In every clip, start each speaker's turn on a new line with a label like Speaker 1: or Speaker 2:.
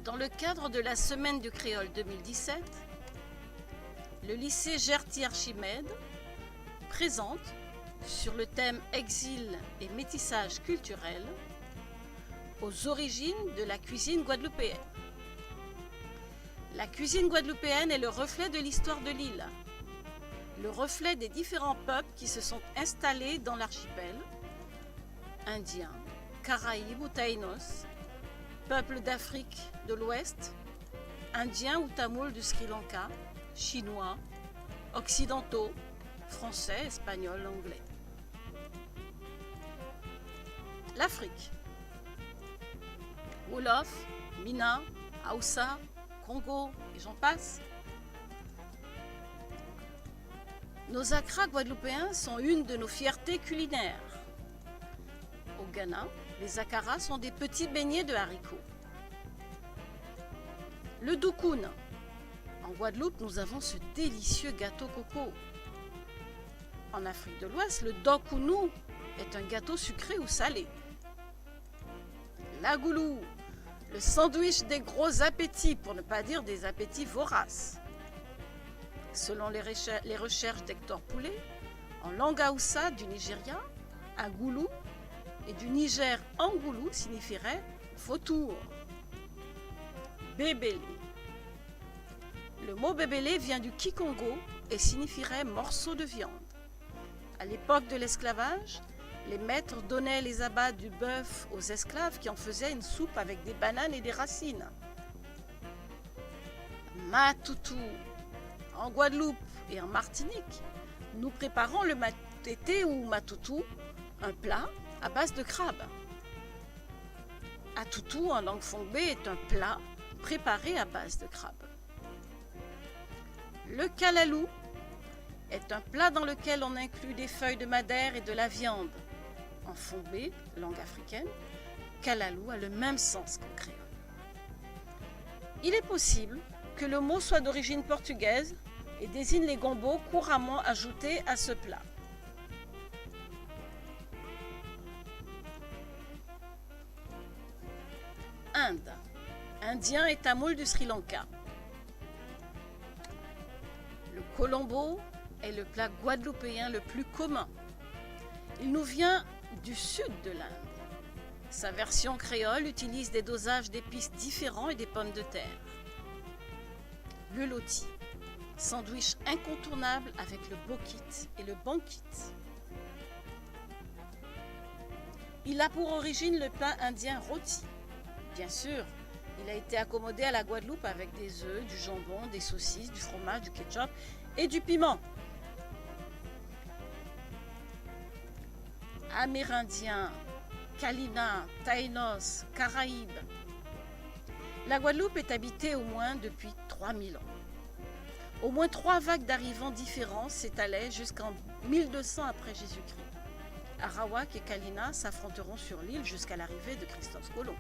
Speaker 1: Dans le cadre de la Semaine du Créole 2017, le lycée Gerty-Archimède présente, sur le thème Exil et métissage culturel, aux origines de la cuisine guadeloupéenne. La cuisine guadeloupéenne est le reflet de l'histoire de l'île, le reflet des différents peuples qui se sont installés dans l'archipel, indiens, Caraïbes ou Taïnos, peuples d'Afrique de l'Ouest, indiens ou tamouls du Sri Lanka, chinois, occidentaux, français, espagnols, anglais. L'Afrique. Wolof, Mina, Hausa, Congo et j'en passe. Nos akras guadeloupéens sont une de nos fiertés culinaires. Au Ghana, les akaras sont des petits beignets de haricots. Le doukoun. En Guadeloupe, nous avons ce délicieux gâteau coco. En Afrique de l'Ouest, le dokounou est un gâteau sucré ou salé. La goulou, le sandwich des gros appétits, pour ne pas dire des appétits voraces. Selon les recherches d'Hector Poulet, en langue haoussa du Nigeria, agoulou et du Niger angoulou signifierait vautour. Bébélé. Le mot bébélé vient du kikongo et signifierait morceau de viande. À l'époque de l'esclavage, les maîtres donnaient les abats du bœuf aux esclaves qui en faisaient une soupe avec des bananes et des racines. Matoutou. En Guadeloupe et en Martinique, nous préparons le matété ou matoutou, un plat à base de crabe. Atoutou en langue fongbe est un plat préparé à base de crabe. Le kalalou est un plat dans lequel on inclut des feuilles de madère et de la viande. En fongbe, langue africaine, kalalou a le même sens qu'en créole. Il est possible que le mot soit d'origine portugaise et désigne les gombos couramment ajoutés à ce plat. Inde, indien et tamoul du Sri Lanka. Le colombo est le plat guadeloupéen le plus commun. Il nous vient du sud de l'Inde. Sa version créole utilise des dosages d'épices différents et des pommes de terre. Le loti, sandwich incontournable avec le bokit et le bankit. Il a pour origine le pain indien rôti. Bien sûr, il a été accommodé à la Guadeloupe avec des œufs, du jambon, des saucisses, du fromage, du ketchup et du piment. Amérindiens, Kalina, Taïnos, Caraïbes. La Guadeloupe est habitée au moins depuis 3000 ans. Au moins 3 vagues d'arrivants différents s'étalaient jusqu'en 1200 après Jésus-Christ. Arawak et Kalina s'affronteront sur l'île jusqu'à l'arrivée de Christophe Colomb.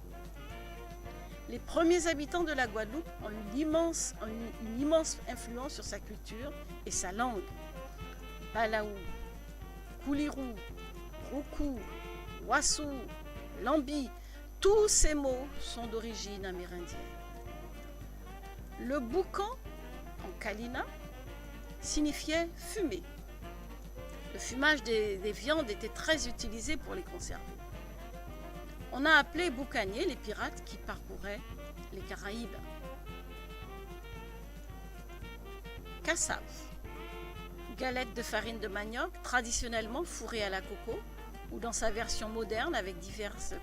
Speaker 1: Les premiers habitants de la Guadeloupe ont une immense influence sur sa culture et sa langue. Balaou, Koulirou, Roukou, Wassou, Lambi, tous ces mots sont d'origine amérindienne. Le boucan, en Kalina, signifiait fumer. Le fumage des viandes était très utilisé pour les conserver. On a appelé boucaniers les pirates qui parcouraient les Caraïbes. Cassave, galette de farine de manioc traditionnellement fourrée à la coco ou dans sa version moderne avec diverses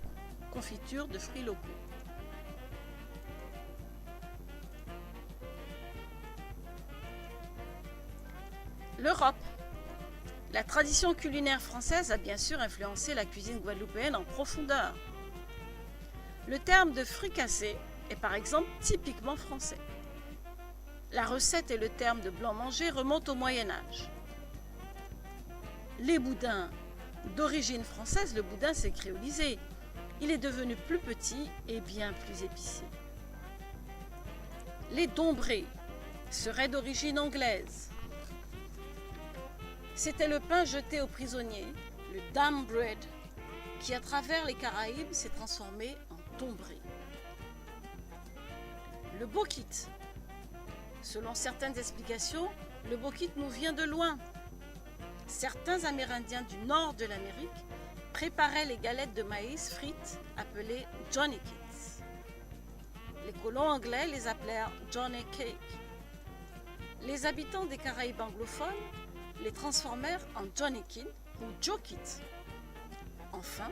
Speaker 1: confitures de fruits locaux. L'Europe. La tradition culinaire française a bien sûr influencé la cuisine guadeloupéenne en profondeur. Le terme de fricassé est par exemple typiquement français. La recette et le terme de blanc-manger remontent au Moyen-Âge. Les boudins. D'origine française, le boudin s'est créolisé. Il est devenu plus petit et bien plus épicé. Les dombrés seraient d'origine anglaise. C'était le pain jeté aux prisonniers, le dam bread, qui à travers les Caraïbes s'est transformé en dombré. le bokit. Selon certaines explications, le bokit nous vient de loin. Certains Amérindiens du nord de l'Amérique préparaient les galettes de maïs frites appelées Johnny Cakes. Les colons anglais les appelèrent Johnny Cake. Les habitants des Caraïbes anglophones les transformèrent en Johnny Kid ou Joe Kit. Enfin,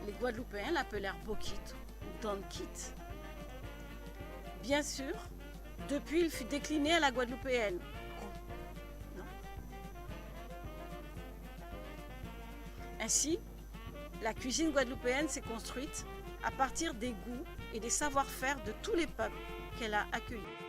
Speaker 1: les Guadeloupéens l'appelèrent Bokit ou Don Kit. Bien sûr, depuis il fut décliné à la guadeloupéenne. Non. Ainsi, la cuisine guadeloupéenne s'est construite à partir des goûts et des savoir-faire de tous les peuples qu'elle a accueillis.